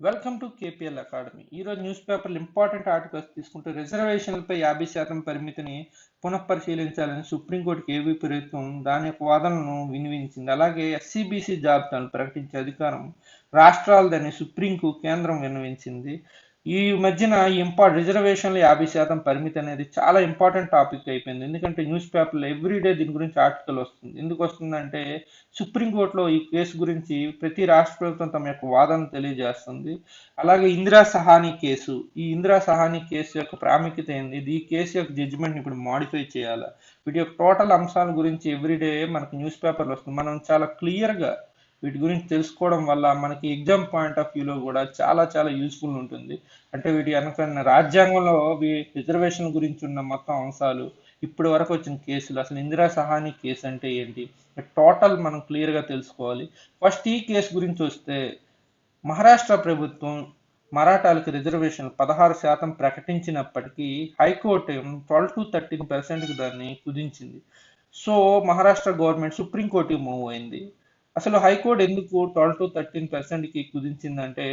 Welcome to KPL academy. ఈరోజు news పేపర్లు important articles తీసుకుంటే రిజర్వేషన్లపై 50% పరిమితిని పునఃపరిశీలించాలని సుప్రీంకోర్టుకి ఏపీ ప్రభుత్వం దాని యొక్క వాదనలను వినిపించింది. అలాగే ఎస్సీబీసీ జాబితాను ప్రకటించే అధికారం రాష్ట్రాలదని సుప్రీంకు కేంద్రం విన్నవించింది. ఈ మధ్యన రిజర్వేషన్లు 50% పరిమితి అనేది చాలా ఇంపార్టెంట్ టాపిక్ అయిపోయింది. ఎందుకంటే న్యూస్ పేపర్లో ఎవ్రీడే దీని గురించి ఆర్టికల్ వస్తుంది. ఎందుకు వస్తుందంటే సుప్రీంకోర్టులో ఈ కేసు గురించి ప్రతి రాష్ట్ర ప్రభుత్వం తమ యొక్క వాదన తెలియజేస్తుంది. అలాగే ఇందిరా సహాని కేసు, ఈ ఇందిరా సహాని కేసు యొక్క ప్రాముఖ్యత ఏంది, ఈ కేసు యొక్క జడ్జిమెంట్ ఇప్పుడు మాడిఫై చేయాలా, వీటి యొక్క టోటల్ అంశాల గురించి ఎవ్రీడే మనకు న్యూస్ పేపర్లు వస్తుంది. మనం చాలా క్లియర్గా వీటి గురించి తెలుసుకోవడం వల్ల మనకి ఎగ్జామ్ పాయింట్ ఆఫ్ వ్యూలో కూడా చాలా చాలా యూస్ఫుల్ ఉంటుంది. అంటే వీటి వెనక రాజ్యాంగంలో రిజర్వేషన్ గురించి ఉన్న మొత్తం అంశాలు, ఇప్పటి వరకు వచ్చిన కేసులు, అసలు ఇందిరా సహాని కేసు అంటే ఏంటి, టోటల్ మనం క్లియర్గా తెలుసుకోవాలి. ఫస్ట్ ఈ కేసు గురించి వస్తే, మహారాష్ట్ర ప్రభుత్వం మరాఠాలకు రిజర్వేషన్ 16% ప్రకటించినప్పటికీ హైకోర్టు 12 to 13% దాన్ని కుదించింది. సో మహారాష్ట్ర గవర్నమెంట్ సుప్రీంకోర్టుకి మూవ్ అయింది. అసలు హైకోర్టు ఎందుకు 12 to 13%కి కుదించిందంటే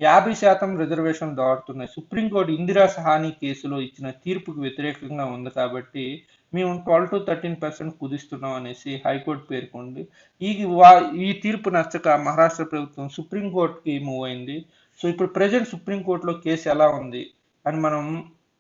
50% రిజర్వేషన్ దాటుతున్నాయి. సుప్రీంకోర్టు ఇందిరా సహాని కేసులో ఇచ్చిన తీర్పుకు వ్యతిరేకంగా ఉంది కాబట్టి మేము 12 to 13% కుదిస్తున్నాం అనేసి హైకోర్టు పేర్కొంది. ఈ తీర్పు నచ్చక మహారాష్ట్ర ప్రభుత్వం సుప్రీంకోర్టుకి మూవ్ అయింది. సో ఇప్పుడు ప్రజెంట్ సుప్రీంకోర్టులో కేసు ఎలా ఉంది అని మనం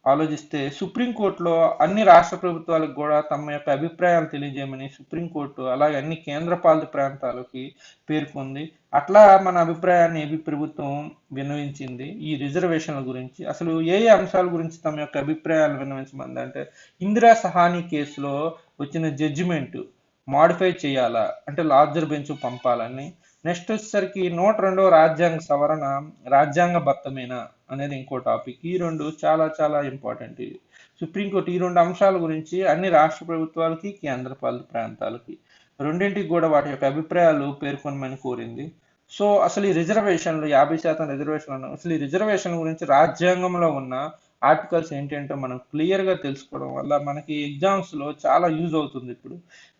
ఆలోచిస్తే, సుప్రీంకోర్టులో అన్ని రాష్ట్ర ప్రభుత్వాలకు కూడా తమ యొక్క అభిప్రాయాలు తెలియజేయమని సుప్రీంకోర్టు అలాగే అన్ని కేంద్రపాలిత ప్రాంతాలకి పేర్కొంది. అట్లా మన అభిప్రాయాన్ని ఏపీ ప్రభుత్వం విన్నవించింది ఈ రిజర్వేషన్ల గురించి. అసలు ఏ అంశాల గురించి తమ యొక్క అభిప్రాయాలు విన్నవించమంది అంటే, ఇందిరా సహాని కేసులో వచ్చిన జడ్జిమెంట్ మాడిఫై చేయాలా అంటే లార్జర్ బెంచ్ పంపాలని. నెక్స్ట్ వచ్చేసరికి 102వ రాజ్యాంగ సవరణ రాజ్యాంగబద్ధమేనా అనేది ఇంకో టాపిక్. ఈ రెండు చాలా చాలా ఇంపార్టెంట్. ఇది సుప్రీంకోర్టు ఈ రెండు అంశాల గురించి అన్ని రాష్ట్ర ప్రభుత్వాలకి కేంద్రపాలిత ప్రాంతాలకి రెండింటికి కూడా వాటి యొక్క అభిప్రాయాలు పేర్కొనమని కోరింది. సో అసలు ఈ రిజర్వేషన్లు 50% రిజర్వేషన్లు, అసలు ఈ రిజర్వేషన్ గురించి రాజ్యాంగంలో ఉన్న ఆర్టికల్స్ ఏంటంటే మనం క్లియర్గా తెలుసుకోవడం వల్ల మనకి ఎగ్జామ్స్లో చాలా యూజ్ అవుతుంది. ఇప్పుడు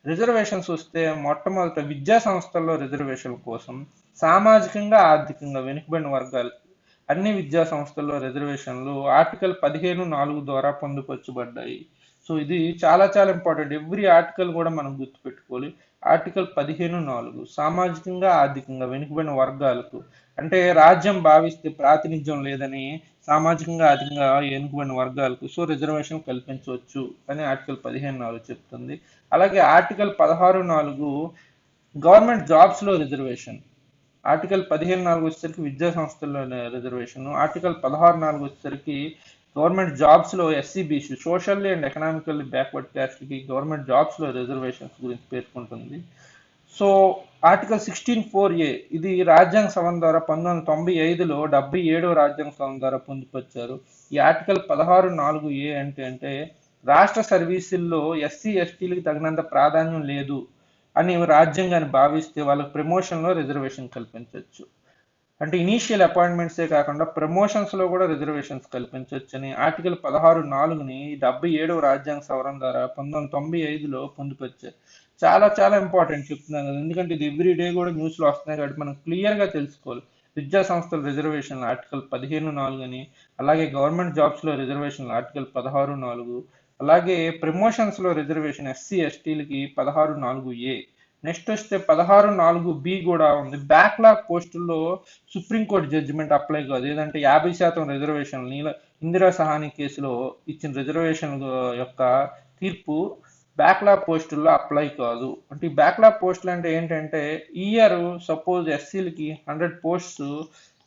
రిజర్వేషన్స్ వస్తే మొట్టమొదట విద్యా సంస్థల్లో రిజర్వేషన్ కోసం సామాజికంగా ఆర్థికంగా వెనుకబడిన వర్గాలకి అన్ని విద్యా సంస్థల్లో రిజర్వేషన్లు ఆర్టికల్ 15(4) ద్వారా పొందుపరచబడ్డాయి. సో ఇది చాలా చాలా ఇంపార్టెంట్. ఎవ్రీ ఆర్టికల్ కూడా మనం గుర్తుపెట్టుకోవాలి. ఆర్టికల్ 15(4) సామాజికంగా ఆర్థికంగా వెనుకబడిన వర్గాలకు, అంటే రాజ్యం భావిస్తే ప్రాతినిధ్యం లేదని సామాజికంగా ఆర్థికంగా వెనుకబడిన వర్గాలకు సో రిజర్వేషన్ కల్పించవచ్చు అని ఆర్టికల్ 15(4) చెప్తుంది. అలాగే ఆర్టికల్ 16(4) గవర్నమెంట్ జాబ్స్లో రిజర్వేషన్. ఆర్టికల్ 15(4) వచ్చేసరికి విద్యా సంస్థల్లో రిజర్వేషన్. ఆర్టికల్ 16(4) వచ్చేసరికి గవర్నమెంట్ జాబ్స్లో SEBC socially and economically backward క్యాస్ట్కి గవర్నమెంట్ జాబ్స్లో రిజర్వేషన్స్ గురించి పేర్కొంటుంది. సో ఆర్టికల్ 16(4)A ఇది రాజ్యాంగ సవరణ ద్వారా 1995లో 77వ రాజ్యాంగ సవరణ ద్వారా పొందుపరిచారు. ఈ ఆర్టికల్ 16(4)A అంటే రాష్ట్ర సర్వీసుల్లో ఎస్సీ ఎస్టీలకు తగినంత ప్రాధాన్యం లేదు అని రాజ్యాంగాన్ని భావిస్తే వాళ్ళకి ప్రమోషన్లో రిజర్వేషన్ కల్పించవచ్చు. అంటే ఇనీషియల్ అపాయింట్మెంట్సే కాకుండా ప్రమోషన్స్లో కూడా రిజర్వేషన్స్ కల్పించవచ్చు అని ఆర్టికల్ 16(4)ని 77వ రాజ్యాంగ సవరణ ద్వారా 1995లో పొందుపరిచారు. చాలా చాలా ఇంపార్టెంట్ చెప్తున్నాను కదా, ఎందుకంటే ఇది ఎవ్రీడే కూడా న్యూస్లో వస్తున్నాయి కాబట్టి మనం క్లియర్గా తెలుసుకోవాలి. విద్యా సంస్థల రిజర్వేషన్లు ఆర్టికల్ 15(4) అని, అలాగే గవర్నమెంట్ జాబ్స్లో రిజర్వేషన్లు ఆర్టికల్ 16(4), అలాగే ప్రమోషన్స్లో రిజర్వేషన్ ఎస్సీ ఎస్టీలకి 16(4)A. నెక్స్ట్ వస్తే 16(4)B కూడా ఉంది. బ్యాక్లాగ్ పోస్టుల్లో సుప్రీంకోర్టు జడ్జిమెంట్ అప్లై కాదు. ఏదంటే 50% రిజర్వేషన్లు ఇందిరా సహాని కేసులో ఇచ్చిన రిజర్వేషన్ యొక్క తీర్పు బ్యాక్లాగ్ పోస్టుల్లో అప్లై కాదు. అంటే ఈ బ్యాక్లాగ్ పోస్టులు అంటే ఏంటంటే, ఇయర్ సపోజ్ ఎస్సీలకి 100 పోస్ట్స్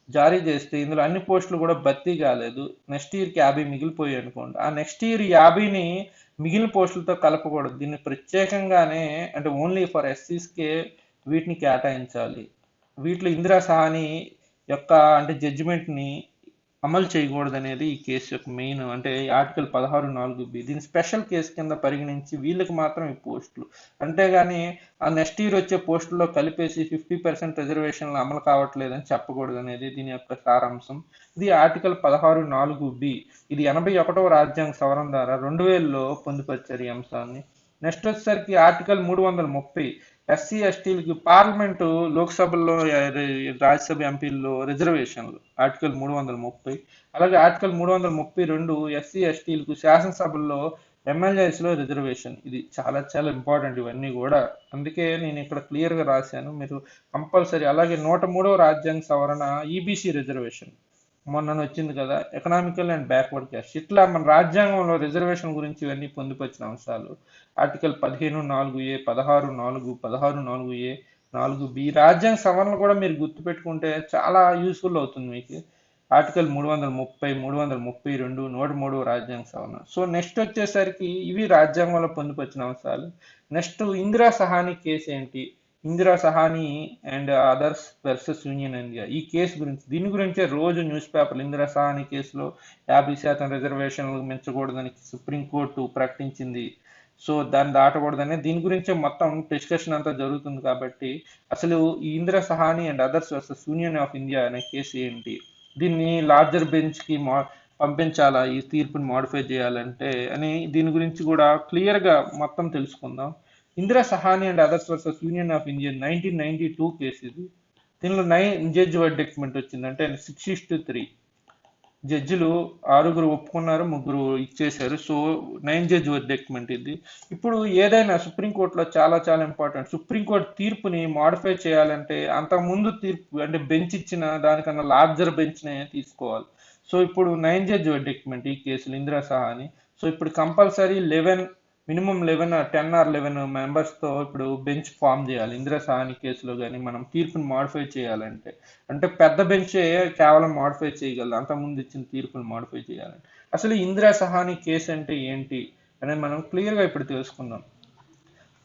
జారీ చేస్తే ఇందులో అన్ని పోస్టులు కూడా భర్తీ కాలేదు, నెక్స్ట్ ఇయర్కి 50 మిగిలిపోయాయి అనుకోండి. ఆ నెక్స్ట్ ఇయర్ 50ని మిగిలిన పోస్టులతో కలపకూడదు. దీన్ని ప్రత్యేకంగానే అంటే ఓన్లీ ఫర్ ఎస్సీస్కే వీటిని కేటాయించాలి. వీటిలో ఇందిరా సహాని యొక్క అంటే జడ్జిమెంట్ని అమలు చేయకూడదు అనేది ఈ కేసు యొక్క మెయిన్ అంటే ఆర్టికల్ 16(4)B. దీని స్పెషల్ కేసు కింద పరిగణించి వీళ్ళకి మాత్రం ఈ పోస్టులు, అంతేగాని ఆ నెక్స్ట్ ఇయర్ వచ్చే పోస్టుల్లో కలిపేసి 50% రిజర్వేషన్లు అమలు కావట్లేదని చెప్పకూడదు అనేది దీని యొక్క సారాంశం. ఇది ఆర్టికల్ 16(4)B. ఇది 81వ రాజ్యాంగ సవరణ ద్వారా 2000లో పొందుపరిచారు ఈ అంశాన్ని. నెక్స్ట్ వచ్చేసరికి ఆర్టికల్ 330 ఎస్సీ ఎస్టీలకి పార్లమెంటు లోక్సభలో రాజ్యసభ ఎంపీల్లో రిజర్వేషన్లు ఆర్టికల్ 330. అలాగే ఆర్టికల్ 332 ఎస్సీ ఎస్టీలకు శాసనసభల్లో ఎమ్మెల్యేస్ లో రిజర్వేషన్. ఇది చాలా చాలా ఇంపార్టెంట్ ఇవన్నీ కూడా. అందుకే నేను ఇక్కడ క్లియర్ గా రాశాను, మీరు కంపల్సరీ. అలాగే 103వ రాజ్యాంగ సవరణ ఈబీసీ రిజర్వేషన్ మొన్న వచ్చింది కదా, ఎకనామికల్ అండ్ బ్యాక్వర్డ్ క్యాస్ట్. ఇట్లా మన రాజ్యాంగంలో రిజర్వేషన్ గురించి ఇవన్నీ పొందుపరిచిన అంశాలు. Article 15(4)(a), 16(4), 16(4)(a), 4(b). రాజ్యాంగ సవరణలు కూడా మీరు గుర్తుపెట్టుకుంటే చాలా యూస్ఫుల్ అవుతుంది మీకు. ఆర్టికల్ 330, 332, 103 రాజ్యాంగ సవరణ. సో నెక్స్ట్ వచ్చేసరికి ఇవి రాజ్యాంగంలో పొందుపరిచిన అంశాలు. నెక్స్ట్ ఇందిరా సహాని కేసు ఏంటి, Indira Sahani and others versus union India. ఈ కేసు గురించి, దీని గురించే రోజు న్యూస్ పేపర్లు ఇందిరా సహాని కేసులో 50% రిజర్వేషన్లు మించకూడదని సుప్రీంకోర్టు ప్రకటించింది. సో దాన్ని దాటకూడదని దీని గురించే మొత్తం డిస్కషన్ అంతా జరుగుతుంది. కాబట్టి అసలు ఈ Indira Sahani and others versus union of India అనే కేసు ఏంటి, దీన్ని లార్జర్ బెంచ్ కి పంపించాలా, ఈ తీర్పుని మాడిఫై చేయాలంటే అని దీని గురించి కూడా క్లియర్ గా మొత్తం తెలుసుకుందాం. Indira Sahani and others versus union of India 1992 case ఇది. దీనిలో 9 జడ్జి వర్డిక్ట్మెంట్ వచ్చింది. అంటే 6:3 జడ్జిలు 6 ఒప్పుకున్నారు, 3 ఇచ్చేశారు. సో 9 జడ్జి వర్డిక్ట్మెంట్ ఇది. ఇప్పుడు ఏదైనా సుప్రీంకోర్టులో చాలా చాలా ఇంపార్టెంట్, సుప్రీంకోర్టు తీర్పుని మాడిఫై చేయాలంటే అంతకుముందు తీర్పు అంటే బెంచ్ ఇచ్చిన దానికన్నా లార్జర్ బెంచ్నే తీసుకోవాలి. సో ఇప్పుడు 9 జడ్జి వర్డిక్ట్మెంట్ ఈ కేసులు ఇందిరా సహాని. సో ఇప్పుడు కంపల్సరీ మినిమం 10 or 11 మెంబర్స్తో ఇప్పుడు బెంచ్ ఫామ్ చేయాలి ఇందిరా సహాని కేసులో. కానీ మనం తీర్పుని మాడిఫై చేయాలంటే, అంటే పెద్ద బెంచే కేవలం మాడిఫై చేయగలదు అంతకుముందు ఇచ్చిన తీర్పుని మాడిఫై చేయాలంటే. అసలు ఇందిరా సహాని కేసు అంటే ఏంటి అనేది మనం క్లియర్గా ఇప్పుడు తెలుసుకుందాం.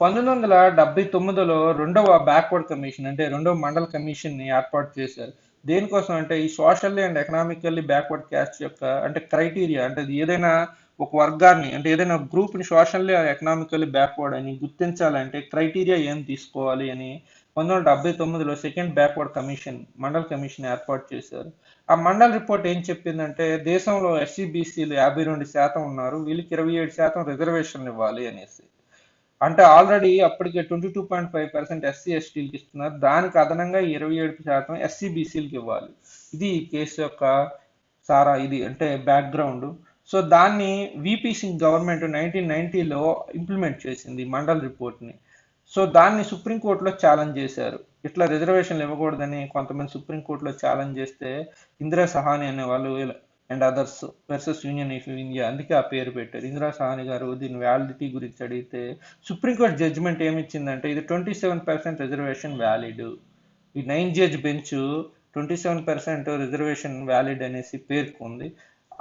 1979లో రెండవ బ్యాక్వర్డ్ కమిషన్, అంటే రెండవ మండల కమిషన్ ని ఏర్పాటు చేశారు. దేనికోసం అంటే ఈ socially and economically backward caste యొక్క అంటే క్రైటీరియా, అంటే ఏదైనా ఒక వర్గాన్ని అంటే ఏదైనా గ్రూప్ ని సోషల్లీ ఎకనామికల్లీ బ్యాక్వర్డ్ అని గుర్తించాలంటే క్రైటీరియా ఏం తీసుకోవాలి అని 1979లో second backward commission, Mandal commission ఏర్పాటు చేశారు. ఆ మండల్ రిపోర్ట్ ఏం చెప్పిందంటే దేశంలో ఎస్సీబీసీలు 52% ఉన్నారు, వీళ్ళకి 27% రిజర్వేషన్లు ఇవ్వాలి అనేసి. అంటే ఆల్రెడీ అప్పటికే 22.5% ఎస్సీ ఎస్టీలకి ఇస్తున్నారు, దానికి అదనంగా 27% ఎస్సీబీసీలకి ఇవ్వాలి. ఇది ఈ కేసు యొక్క సారా, ఇది అంటే బ్యాక్గ్రౌండ్. సో దాన్ని విపి సింగ్ గవర్నమెంట్ 1990లో ఇంప్లిమెంట్ చేసింది మండల్ రిపోర్ట్ని. సో దాన్ని సుప్రీంకోర్టులో ఛాలెంజ్ చేశారు, ఇట్లా రిజర్వేషన్లు ఇవ్వకూడదని కొంతమంది సుప్రీంకోర్టులో ఛాలెంజ్ చేస్తే ఇందిరా సహాని అనే వాళ్ళు and others versus union of India, అందుకే ఆ పేరు పెట్టారు. ఇందిరా సహాని గారు దీని వ్యాలిడిటీ గురించి అడిగితే సుప్రీంకోర్టు జడ్జిమెంట్ ఏమిచ్చిందంటే ఇది 27% రిజర్వేషన్ వ్యాలిడ్. ఈ 9 జడ్జ్ బెంచ్ 27% రిజర్వేషన్ వ్యాలిడ్ అనేసి పేర్కొంది.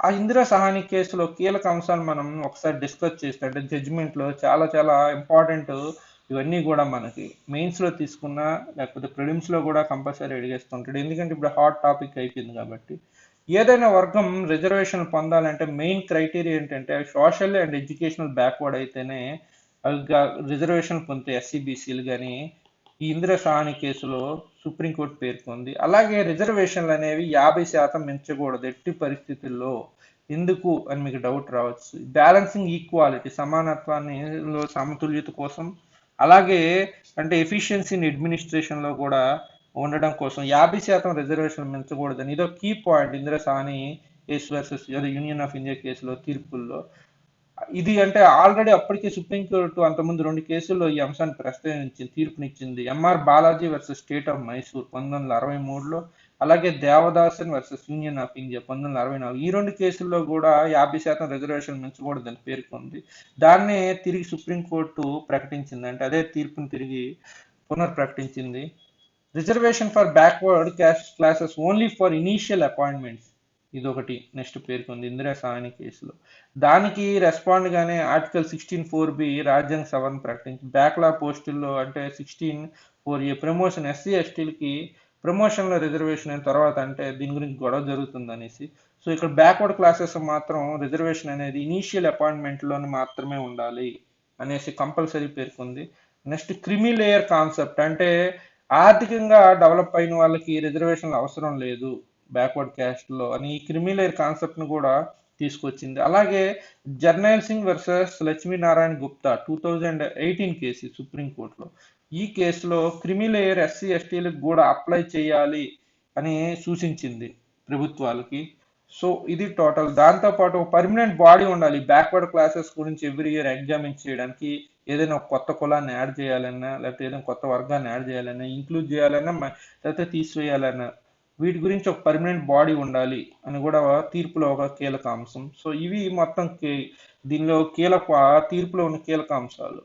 ఆ ఇందిరా సహాని కేసులో కీలక అంశాలు మనం ఒకసారి డిస్కస్ చేస్తే, అంటే జడ్జిమెంట్లో చాలా చాలా ఇంపార్టెంట్ ఇవన్నీ కూడా మనకి మెయిన్స్లో తీసుకున్నా లేకపోతే ప్రిలిమ్స్లో కూడా కంపల్సరీ అడిగేస్తుంటాడు, ఎందుకంటే ఇప్పుడు హాట్ టాపిక్ అయిపోయింది కాబట్టి. ఏదైనా వర్గం రిజర్వేషన్ పొందాలంటే మెయిన్ క్రైటీరియా ఏంటంటే సోషల్ అండ్ ఎడ్యుకేషనల్ బ్యాక్వర్డ్ అయితేనే రిజర్వేషన్ పొందుతాయి ఎస్సీబీసీలు. కానీ ఈ ఇందిరా సహాని కేసులో సుప్రీంకోర్టు పేర్కొంది. అలాగే రిజర్వేషన్లు అనేవి 50% మించకూడదు ఎట్టి పరిస్థితుల్లో. ఎందుకు అని మీకు డౌట్ రావచ్చు. బ్యాలెన్సింగ్ ఈక్వాలిటీ, సమానత్వాన్ని సమతుల్యత కోసం, అలాగే అంటే ఎఫిషియన్సీని అడ్మినిస్ట్రేషన్లో కూడా ఉండడం కోసం 50% రిజర్వేషన్ మించకూడదని ఇదో key point Indira Sahani case versus union of India కేసులో తీర్పుల్లో. ఇది అంటే ఆల్రెడీ అప్పటికే సుప్రీంకోర్టు అంతకుముందు 2 కేసుల్లో ఈ అంశాన్ని ప్రస్తావించింది, తీర్పునిచ్చింది. M R Balaji versus state of Mysore 1963లో, అలాగే Devadasan versus union of India 1964. ఈ 2 కేసుల్లో కూడా 50% రిజర్వేషన్ మించకూడదని పేర్కొంది. దాన్నే తిరిగి సుప్రీంకోర్టు ప్రకటించింది, అంటే అదే తీర్పుని తిరిగి పునర్ప్రకటించింది. Reservation for backward caste classes only for initial appointments, ఇదొకటి నెక్స్ట్ పేర్కొంది ఇందిరా సహాని కేసులో. దానికి రెస్పాండ్ గానే ఆర్టికల్ 16(4)(b) రాజ్యాంగ సవరణ ప్రకటించి బ్యాక్లా పోస్టుల్లో అంటే 16(4)(a) ప్రమోషన్ ఎస్సీ ఎస్టీలకి ప్రమోషన్లో రిజర్వేషన్ అయిన తర్వాత అంటే దీని గురించి గొడవ జరుగుతుంది అనేసి. సో ఇక్కడ బ్యాక్వర్డ్ క్లాసెస్ మాత్రం రిజర్వేషన్ అనేది ఇనీషియల్ అపాయింట్మెంట్లోని మాత్రమే ఉండాలి అనేసి కంపల్సరీ పేర్కొంది. నెక్స్ట్ క్రిమి లేయర్ కాన్సెప్ట్, అంటే ఆర్థికంగా డెవలప్ అయిన వాళ్ళకి రిజర్వేషన్లు అవసరం లేదు బ్యాక్వర్డ్ క్యాస్ట్లో అని ఈ క్రిమి లేయర్ కాన్సెప్ట్ను కూడా తీసుకొచ్చింది. అలాగే జర్నైల్ సింగ్ వర్సెస్ లక్ష్మీనారాయణ గుప్తా 2018 కేసు సుప్రీంకోర్టులో. ఈ కేసులో క్రిమిలేయర్ ఎస్సీ ఎస్టీలకు కూడా అప్లై చేయాలి అని సూచించింది ప్రభుత్వాలకి. సో ఇది టోటల్. దాంతోపాటు పర్మనెంట్ బాడీ ఉండాలి బ్యాక్వర్డ్ క్లాసెస్ గురించి ఎవ్రీ ఇయర్ ఎగ్జామిన్ చేయడానికి. ఏదైనా ఒక కొత్త కులాన్ని యాడ్ చేయాలన్నా, లేకపోతే ఏదైనా కొత్త వర్గాన్ని యాడ్ చేయాలన్నా, ఇంక్లూడ్ చేయాలన్నా, లేకపోతే తీసివేయాలన్నా, వీటి గురించి ఒక పర్మనెంట్ బాడీ ఉండాలి అని కూడా తీర్పులో ఒక కీలక అంశం. సో ఇవి మొత్తం దీనిలో తీర్పులో ఉన్న కీలక అంశాలు.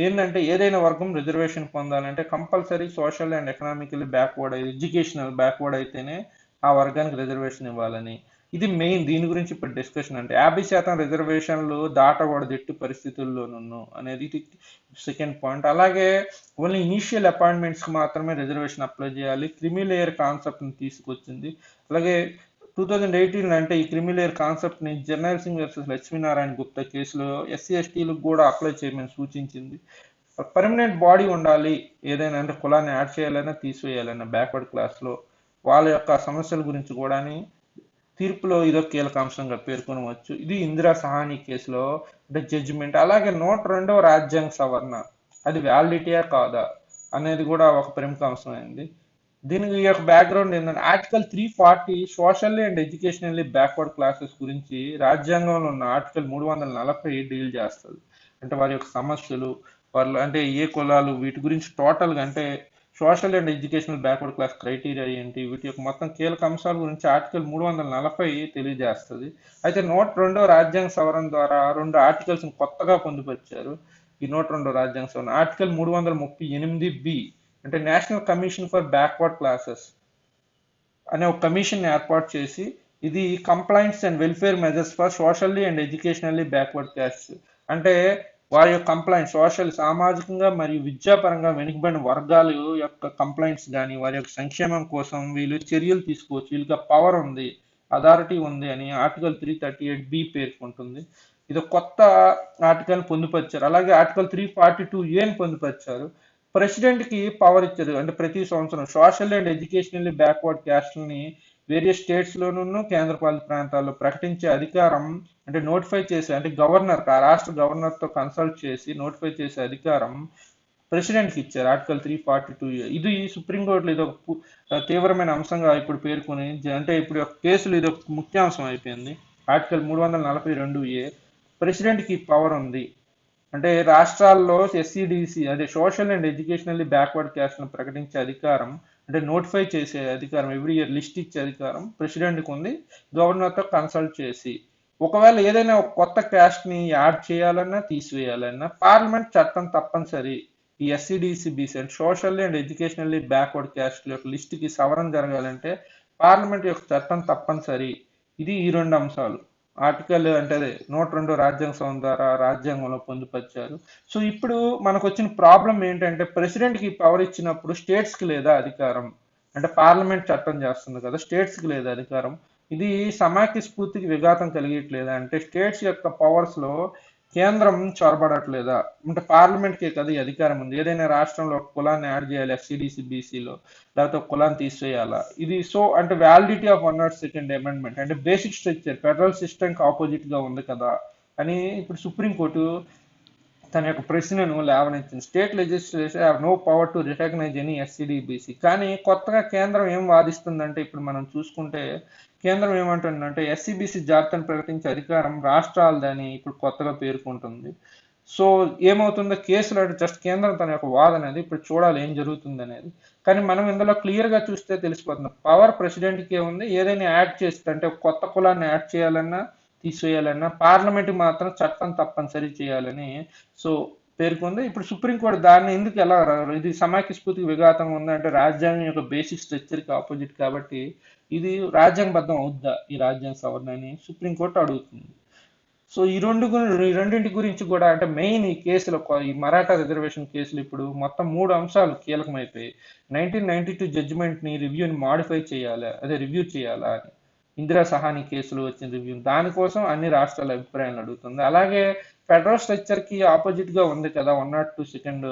ఏంటంటే ఏదైనా వర్గం రిజర్వేషన్ పొందాలంటే compulsory social and economically backward, educational backward అయితేనే ఆ వర్గానికి రిజర్వేషన్ ఇవ్వాలని. ఇది మెయిన్. దీని గురించి ఇప్పుడు డిస్కషన్ అంటే 50% రిజర్వేషన్లు దాటకూడదు ఎట్టి పరిస్థితుల్లోనూ అనేది ఇది సెకండ్ పాయింట్. అలాగే ఓన్లీ ఇనీషియల్ అపాయింట్మెంట్స్కి మాత్రమే రిజర్వేషన్ అప్లై చేయాలి. క్రిమిలేయర్ కాన్సెప్ట్ని తీసుకొచ్చింది. అలాగే 2018 అంటే ఈ క్రిమిలేయర్ కాన్సెప్ట్ని జర్నల్ సింగ్ వర్సెస్ లక్ష్మీనారాయణ గుప్తా కేసులో ఎస్సీ ఎస్టీలకు కూడా అప్లై చేయమని సూచించింది. పర్మనెంట్ బాడీ ఉండాలి. ఏదైనా అంటే కులాన్ని యాడ్ చేయాలన్నా తీసివేయాలన్నా బ్యాక్వర్డ్ క్లాస్లో వాళ్ళ యొక్క సమస్యల గురించి కూడా తీర్పులో ఇదో కీలక అంశంగా పేర్కొనవచ్చు. ఇది ఇందిరా సహాని కేసులో అంటే జడ్జిమెంట్. అలాగే 102వ రాజ్యాంగ సవరణ అది వ్యాలిడిటీయా కాదా అనేది కూడా ఒక ప్రముఖ అంశమైంది. దీనికి ఈ యొక్క బ్యాక్గ్రౌండ్ ఏంటంటే article 340 socially and educationally backward classes గురించి రాజ్యాంగంలో ఉన్న ఆర్టికల్ 340 డీల్ చేస్తుంది. అంటే వారి యొక్క సమస్యలు, వాళ్ళు అంటే ఏ కులాలు, వీటి గురించి టోటల్గా అంటే social and educational backward class criteria ఏంటి, వీటి యొక్క మొత్తం కీలక అంశాల గురించి ఆర్టికల్ 340 తెలియజేస్తుంది. అయితే 102వ రాజ్యాంగ సవరణ ద్వారా 2 ఆర్టికల్స్ కొత్తగా పొందుపరిచారు. ఈ 102వ రాజ్యాంగ సవరణ ఆర్టికల్ 338B అంటే national commission for backward classes అనే ఒక కమిషన్ ఏర్పాటు చేసి ఇది complaints and welfare measures for socially and educationally backward class అంటే వారి యొక్క కంప్లైంట్ సామాజికంగా మరియు విద్యాపరంగా వెనుకబడిన వర్గాల యొక్క కంప్లైంట్స్ కానీ వారి యొక్క సంక్షేమం కోసం వీళ్ళు చర్యలు తీసుకోవచ్చు. వీళ్ళకి పవర్ ఉంది, అథారిటీ ఉంది అని ఆర్టికల్ 338B పేర్కొంటుంది. ఇది కొత్త ఆర్టికల్ పొందుపరిచారు. అలాగే ఆర్టికల్ 342A పొందుపరిచారు. ప్రెసిడెంట్ కి పవర్ ఇచ్చారు. అంటే ప్రతి సంవత్సరం సోషల్ అండ్ ఎడ్యుకేషనల్లీ బ్యాక్వర్డ్ క్యాస్ట్ని వేరియస్ స్టేట్స్ లోనూ కేంద్రపాలిత ప్రాంతాల్లో ప్రకటించే అధికారం అంటే నోటిఫై చేసే అంటే గవర్నర్ ఆ రాష్ట్ర గవర్నర్ తో కన్సల్ట్ చేసి నోటిఫై చేసే అధికారం ప్రెసిడెంట్ కి ఇచ్చారు ఆర్టికల్ 342A. ఇది సుప్రీంకోర్టులో ఇది ఒక తీవ్రమైన అంశంగా ఇప్పుడు పేర్కొని అంటే ఇప్పుడు కేసులు ఇది ఒక ముఖ్యాంశం అయిపోయింది. ఆర్టికల్ 342A ప్రెసిడెంట్ కి పవర్ ఉంది. అంటే రాష్ట్రాల్లో ఎస్సీడీసీ అదే సోషల్ అండ్ ఎడ్యుకేషనల్లీ బ్యాక్వర్డ్ క్యాస్ట్ను ప్రకటించే అధికారం అంటే నోటిఫై చేసే అధికారం ఎవ్రీ ఇయర్ లిస్ట్ ఇచ్చే అధికారం ప్రెసిడెంట్కి ఉంది గవర్నర్తో కన్సల్ట్ చేసి. ఒకవేళ ఏదైనా ఒక కొత్త క్యాస్ట్ని యాడ్ చేయాలన్నా తీసివేయాలన్నా పార్లమెంట్ చట్టం తప్పనిసరి. ఈ ఎస్సీడీసీ బీసీ అంటే social and educationally backward caste యొక్క లిస్టుకి సవరణ జరగాలంటే పార్లమెంట్ యొక్క చట్టం తప్పనిసరి. ఇది ఈ 2 అంశాలు ఆర్టికల్ అంటే అదే 102 రాజ్యాంగ సవరణ ద్వారా రాజ్యాంగంలో పొందుపరిచారు. సో ఇప్పుడు మనకు వచ్చిన ప్రాబ్లం ఏంటంటే ప్రెసిడెంట్ కి పవర్ ఇచ్చినప్పుడు స్టేట్స్ కి లేదా అధికారం. అంటే పార్లమెంట్ చట్టం చేస్తుంది కదా, స్టేట్స్ కి లేదా అధికారం. ఇది సమాఖ్య స్ఫూర్తికి విఘాతం కలిగట్లేదా అంటే స్టేట్స్ యొక్క పవర్స్ లో కేంద్రం చొరబడట్లేదా అంటే పార్లమెంట్ కి కదా ఈ అధికారం ఉంది. ఏదైనా రాష్ట్రంలో కులాన్ని యాడ్ చేయాలి ఎస్సీడీసీ బీసీలో, లేకపోతే కులాన్ని తీసేయాలా. ఇది సో అంటే వ్యాలిడిటీ ఆఫ్ 102nd అమెండ్మెంట్ అంటే బేసిక్ స్ట్రక్చర్ ఫెడరల్ సిస్టమ్ కి ఆపోజిట్ గా ఉంది కదా అని ఇప్పుడు సుప్రీంకోర్టు తన యొక్క ప్రశ్నను లేవనెత్తింది. State legislature have no power to recognise any SED BC. కానీ కొత్తగా కేంద్రం ఏం వాదిస్తుందంటే ఇప్పుడు మనం చూసుకుంటే కేంద్రం ఏమంటుందంటే ఎస్సీబీసీ జాబితాను ప్రకటించే అధికారం రాష్ట్రాలదని ఇప్పుడు కొత్తగా పేర్కొంటుంది. సో ఏమవుతుందో కేసులు అంటే జస్ట్ కేంద్రం తన యొక్క వాదన అనేది ఇప్పుడు చూడాలి ఏం జరుగుతుంది అనేది. కానీ మనం ఇందులో క్లియర్ గా చూస్తే తెలిసిపోతుంది పవర్ ప్రెసిడెంట్ కే ఉంది. ఏదైనా యాడ్ చేస్తే అంటే కొత్త కులాన్ని యాడ్ చేయాలన్నా తీసివేయాలన్నా పార్లమెంట్ మాత్రం చట్టం తప్పనిసరి చేయాలని సో పేర్కొంది. ఇప్పుడు సుప్రీంకోర్టు దాన్ని ఎందుకు ఎలా ఇది సమాఖ్య స్ఫూర్తికి విఘాతంగా ఉందంటే రాజ్యాంగం యొక్క బేసిక్ స్ట్రక్చర్ కి ఆపోజిట్ కాబట్టి ఇది రాజ్యాంగబద్ధం అవుద్దా ఈ రాజ్యాంగ సవరణ అని సుప్రీంకోర్టు అడుగుతుంది. సో ఈ రెండింటి గురించి కూడా అంటే మెయిన్ ఈ కేసులో ఈ మరాఠా రిజర్వేషన్ కేసులు ఇప్పుడు మొత్తం 3 అంశాలు కీలకమైపోయాయి. 1992 జడ్జిమెంట్ ని రివ్యూని మాడిఫై చేయాలా అదే రివ్యూ చేయాలా అని ఇందిరా సహాని కేసులో వచ్చిన రివ్యూ దానికోసం అన్ని రాష్ట్రాల అభిప్రాయాలు అడుగుతుంది. అలాగే ఫెడరల్ స్ట్రక్చర్ కి ఆపోజిట్ గా ఉంది కదా 102nd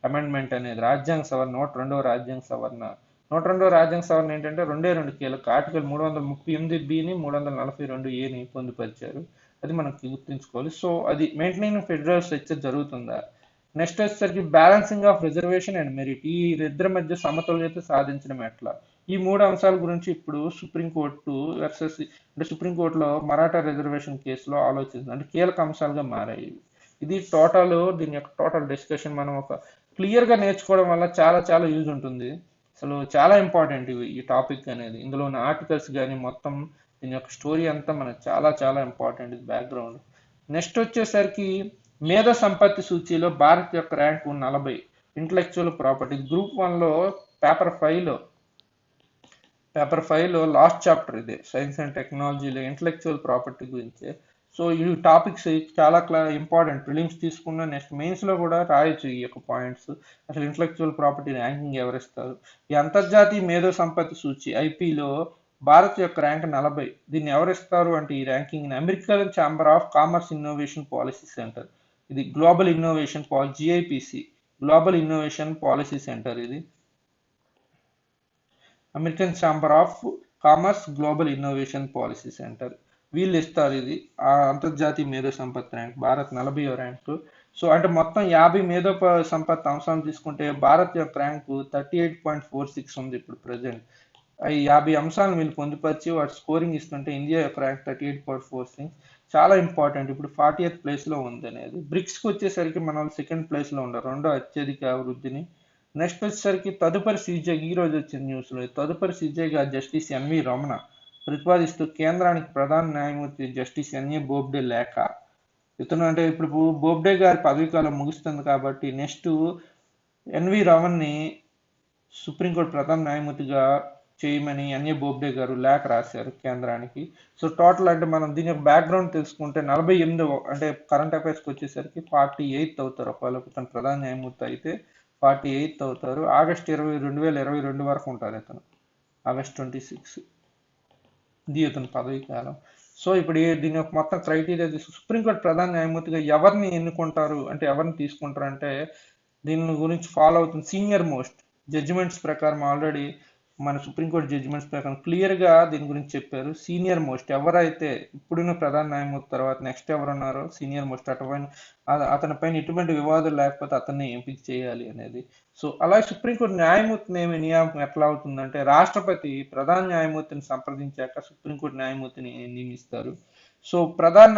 అమెండ్మెంట్ అనేది రాజ్యాంగ సవరణ 102వ రాజ్యాంగ సవరణ. 102వ రాజ్యాంగ సవరణ ఏంటంటే 2 కీలక ఆర్టికల్ 338Bని 342Aని పొందుపరిచారు. అది మనకి గుర్తుంచుకోవాలి. సో అది మెయింటైన్ ఫెడరల్ స్ట్రక్చర్ జరుగుతుందా నెక్స్ట్ వచ్చేసరికి balancing of reservation and merit, ఈ ఇద్దరి మధ్య సమతుల్యత సాధించడం ఎట్లా, ఈ మూడు అంశాల గురించి ఇప్పుడు సుప్రీంకోర్టు వర్సెస్ అంటే సుప్రీంకోర్టులో మరాఠా రిజర్వేషన్ కేసులో ఆలోచిస్తుంది, అంటే కీలక అంశాలుగా మారాయి ఇవి. ఇది టోటల్ దీని యొక్క టోటల్ డిస్కషన్ మనం ఒక క్లియర్ గా నేర్చుకోవడం వల్ల చాలా చాలా యూజ్ ఉంటుంది. అసలు చాలా ఇంపార్టెంట్ ఇవి ఈ టాపిక్ అనేది, ఇందులో ఉన్న ఆర్టికల్స్ కానీ మొత్తం దీని యొక్క స్టోరీ అంతా మనకు చాలా చాలా ఇంపార్టెంట్ ఇది బ్యాక్గ్రౌండ్. నెక్స్ట్ వచ్చేసరికి మేధో సంపత్తి సూచీలో భారత్ యొక్క ర్యాంకు 40, ఇంటలెక్చువల్ ప్రాపర్టీ గ్రూప్ 1లో పేపర్ 5లో లాస్ట్ చాప్టర్ ఇదే సైన్స్ అండ్ టెక్నాలజీలో ఇంటలెక్చువల్ ప్రాపర్టీ గురించే. సో ఈ టాపిక్స్ చాలా ఇంపార్టెంట్, ప్రిలిమ్స్ తీసుకున్న నెక్స్ట్ మెయిన్స్ లో కూడా రాయొచ్చు ఈ యొక్క పాయింట్స్. అసలు ఇంటలెక్చువల్ ప్రాపర్టీ ర్యాంకింగ్ ఎవరిస్తారు, ఈ అంతర్జాతీయ మేధో సంపత్తి సూచి ఐపీలో భారత్ యొక్క ర్యాంక్ 40, దీన్ని ఎవరిస్తారు అంటే ఈ ranking American chamber of commerce innovation policy centre, ఇది global innovation GIPC global innovation policy centre, ఇది American chamber of commerce global innovation policy centre, వీళ్ళు ఇస్తారు ఇది ఆ అంతర్జాతీయ మేధో సంపత్తి ర్యాంక్. భారత్ 40వ ర్యాంకు. సో అంటే మొత్తం 50 మేధో సంపత్తి అంశాలు తీసుకుంటే భారత్ యొక్క ర్యాంకు 38.46 ఉంది ఇప్పుడు ప్రజెంట్. ఈ 50 అంశాలను వీళ్ళు పొందుపరిచి వాటి స్కోరింగ్ ఇస్తుంటే ఇండియా యొక్క ర్యాంక్ 38.46 చాలా ఇంపార్టెంట్. ఇప్పుడు 40th ప్లేస్లో ఉంది అనేది. బ్రిక్స్కి వచ్చేసరికి మన వాళ్ళు సెకండ్ ప్లేస్లో ఉండరు, రెండో అత్యధిక వృద్ధిని. నెక్స్ట్ వచ్చేసరికి తదుపరి సీజే, ఈ రోజు వచ్చిన న్యూస్లో తదుపరి సీజేగా జస్టిస్ ఎన్వి రమణ ప్రతిపాదిస్తూ కేంద్రానికి ప్రధాన న్యాయమూర్తి జస్టిస్ ఎన్ఏ బోబ్డే లేఖ. ఇతను అంటే ఇప్పుడు బోబ్డే గారి పదవీకాలం ముగుస్తుంది కాబట్టి నెక్స్ట్ ఎన్వి రమణ్ని సుప్రీంకోర్టు ప్రధాన న్యాయమూర్తిగా చేయమని ఎన్ఏ బోబ్డే గారు లేఖ రాశారు కేంద్రానికి. సో టోటల్ అంటే మనం దీని యొక్క బ్యాక్గ్రౌండ్ తెలుసుకుంటే 48 అంటే కరెంట్ అఫైర్స్కి వచ్చేసరికి 48 అవుతారు. ఒకవేళ ఇతను ప్రధాన న్యాయమూర్తి అయితే 48 అవుతారు. ఆగస్టు 20, 2022 వరకు ఉంటారు ఇతను, ఆగస్ట్ 26 ఇది ఇతని పదవి కాలం. సో ఇప్పుడు దీని యొక్క మొత్తం క్రైటీరియా సుప్రీంకోర్టు ప్రధాన న్యాయమూర్తిగా ఎవరిని ఎన్నుకుంటారు అంటే ఎవరిని తీసుకుంటారు అంటే దీని గురించి ఫాలో అవుతుంది సీనియర్ మోస్ట్ జడ్జిమెంట్స్ ప్రకారం. ఆల్రెడీ మన సుప్రీంకోర్టు జడ్జిమెంట్స్ ప్రకారం క్లియర్గా దీని గురించి చెప్పారు. సీనియర్ మోస్ట్ ఎవరైతే ఇప్పుడున్న ప్రధాన న్యాయమూర్తి తర్వాత నెక్స్ట్ ఎవరున్నారో సీనియర్ మోస్ట్ అతని పైన ఎటువంటి వివాదం లేకపోతే అతన్ని ఎంపిక చేయాలి అనేది. సో అలాగే సుప్రీంకోర్టు న్యాయమూర్తి నియామకం ఎట్లా అవుతుందంటే రాష్ట్రపతి ప్రధాన న్యాయమూర్తిని సంప్రదించాక సుప్రీంకోర్టు న్యాయమూర్తిని నియమిస్తారు. సో ప్రధాన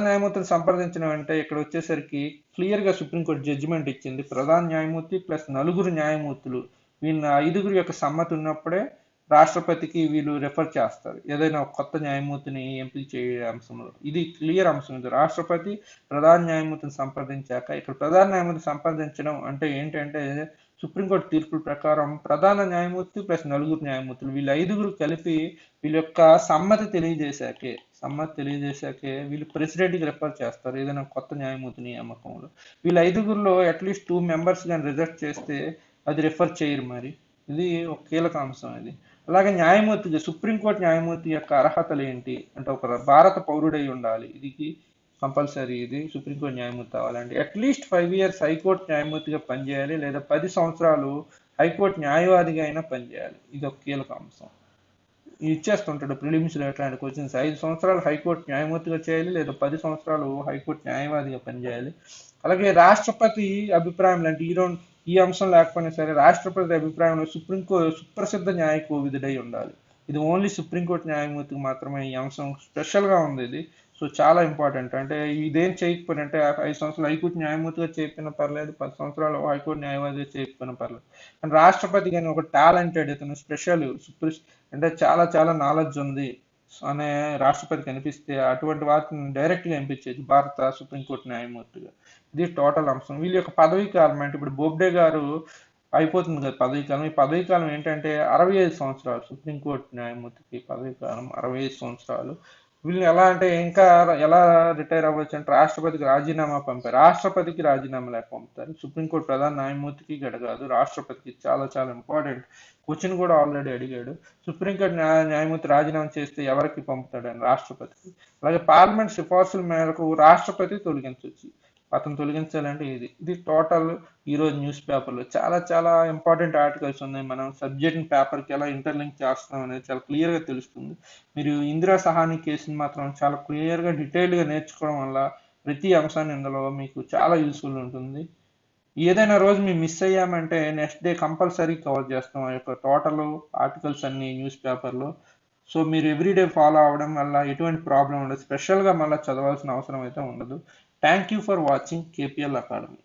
న్యాయమూర్తిని సంప్రదించడం అంటే ఇక్కడ వచ్చేసరికి క్లియర్గా సుప్రీంకోర్టు జడ్జిమెంట్ ఇచ్చింది, ప్రధాన న్యాయమూర్తి ప్లస్ 4 న్యాయమూర్తులు వీళ్ళ 5 యొక్క సమ్మతి ఉన్నప్పుడే రాష్ట్రపతికి వీళ్ళు రెఫర్ చేస్తారు ఏదైనా ఒక కొత్త న్యాయమూర్తిని ఎంపిక చేయ అంశంలో. ఇది క్లియర్ అంశం. ఇది రాష్ట్రపతి ప్రధాన న్యాయమూర్తిని సంప్రదించాక. ఇక్కడ ప్రధాన న్యాయమూర్తి సంప్రదించడం అంటే ఏంటంటే సుప్రీంకోర్టు తీర్పుల ప్రకారం ప్రధాన న్యాయమూర్తి ప్లస్ 4 న్యాయమూర్తులు వీళ్ళు 5 కలిపి వీళ్ళ యొక్క సమ్మతి తెలియజేశాకే వీళ్ళు ప్రెసిడెంట్కి రెఫర్ చేస్తారు ఏదైనా కొత్త న్యాయమూర్తి నియామకంలో. వీళ్ళ 5లో అట్లీస్ట్ 2 మెంబర్స్ కానీ రిజెక్ట్ చేస్తే అది రిఫర్ చేయరు. మరి ఇది ఒక కీలక అంశం ఇది. అలాగే న్యాయమూర్తి సుప్రీంకోర్టు న్యాయమూర్తి యొక్క అర్హతలు ఏంటి అంటే ఒక భారత పౌరుడై ఉండాలి, ఇది కంపల్సరీ. ఇది సుప్రీంకోర్టు న్యాయమూర్తి అవ్వాలండి. అట్లీస్ట్ 5 years హైకోర్టు న్యాయమూర్తిగా పనిచేయాలి లేదా 10 సంవత్సరాలు హైకోర్టు న్యాయవాదిగా అయినా పనిచేయాలి. ఇది ఒక కీలక అంశం. ఇచ్చేస్తుంటాడు ప్రిలిమ్స్లో ఎట్లాంటి క్వశ్చన్స్. 5 సంవత్సరాలు హైకోర్టు న్యాయమూర్తిగా చేయాలి లేదా 10 సంవత్సరాలు హైకోర్టు న్యాయవాదిగా పనిచేయాలి. అలాగే రాష్ట్రపతి అభిప్రాయం లాంటి ఈ అంశం లేకపోయినా సరే రాష్ట్రపతి అభిప్రాయంలో సుప్రసిద్ధ న్యాయ కోవిదుడై ఉండాలి. ఇది ఓన్లీ సుప్రీంకోర్టు న్యాయమూర్తికి మాత్రమే ఈ అంశం స్పెషల్గా ఉంది ఇది. సో చాలా ఇంపార్టెంట్. అంటే ఇదేం చేయకపోయినా అంటే 5 సంవత్సరాలు హైకోర్టు న్యాయమూర్తిగా చేయకపోయినా పర్లేదు, 10 సంవత్సరాలు హైకోర్టు న్యాయవాదిగా చేయకపోయినా పర్లేదు. కానీ రాష్ట్రపతి కానీ ఒక టాలెంటెడ్ ఇతను స్పెషల్ అంటే చాలా చాలా నాలెడ్జ్ ఉంది అనే రాష్ట్రపతి కనిపిస్తే అటువంటి వాటిని డైరెక్ట్గా ఎంపించేది భారత సుప్రీంకోర్టు న్యాయమూర్తిగా. ఇది టోటల్ అంశం. వీళ్ళ యొక్క పదవీ కాలం అంటే ఇప్పుడు బోబ్డే గారు అయిపోతుంది కదా పదవీ కాలం. ఈ పదవీ కాలం ఏంటంటే 65 సంవత్సరాలు. సుప్రీంకోర్టు న్యాయమూర్తికి పదవీ కాలం 65 సంవత్సరాలు. వీళ్ళు ఇంకా ఎలా రిటైర్ అవ్వచ్చు అంటే రాష్ట్రపతికి రాజీనామా లేక పంపుతారు. సుప్రీంకోర్టు ప్రధాన న్యాయమూర్తికి కాదు, రాష్ట్రపతికి. చాలా చాలా ఇంపార్టెంట్ క్వశ్చన్ కూడా ఆల్రెడీ అడిగాడు. సుప్రీంకోర్టు న్యాయమూర్తి రాజీనామా చేస్తే ఎవరికి పంపుతాడు అని రాష్ట్రపతికి. అలాగే పార్లమెంట్ సిఫార్సుల మేరకు రాష్ట్రపతి అతను తొలగించాలంటే ఇది టోటల్ ఈరోజు న్యూస్ పేపర్లో చాలా చాలా ఇంపార్టెంట్ ఆర్టికల్స్ ఉన్నాయి. మనం సబ్జెక్ట్ పేపర్కి ఎలా ఇంటర్లింక్ చేస్తున్నాం అనేది చాలా క్లియర్గా తెలుస్తుంది. మీరు ఇందిరా సహాని కేసుని మాత్రం చాలా క్లియర్గా డీటెయిల్గా నేర్చుకోవడం వల్ల ప్రతి అంశాన్ని ఇందులో మీకు చాలా యూస్ఫుల్ ఉంటుంది. ఏదైనా రోజు మేము మిస్ అయ్యామంటే నెక్స్ట్ డే కంపల్సరీ కవర్ చేస్తాం ఆ యొక్క టోటల్ ఆర్టికల్స్ అన్ని న్యూస్ పేపర్లో. సో మీరు ఎవ్రీడే ఫాలో అవ్వడం వల్ల ఎటువంటి ప్రాబ్లం ఉండదు. స్పెషల్గా మళ్ళీ చదవాల్సిన అవసరం అయితే ఉండదు. Thank you for watching KPL academy.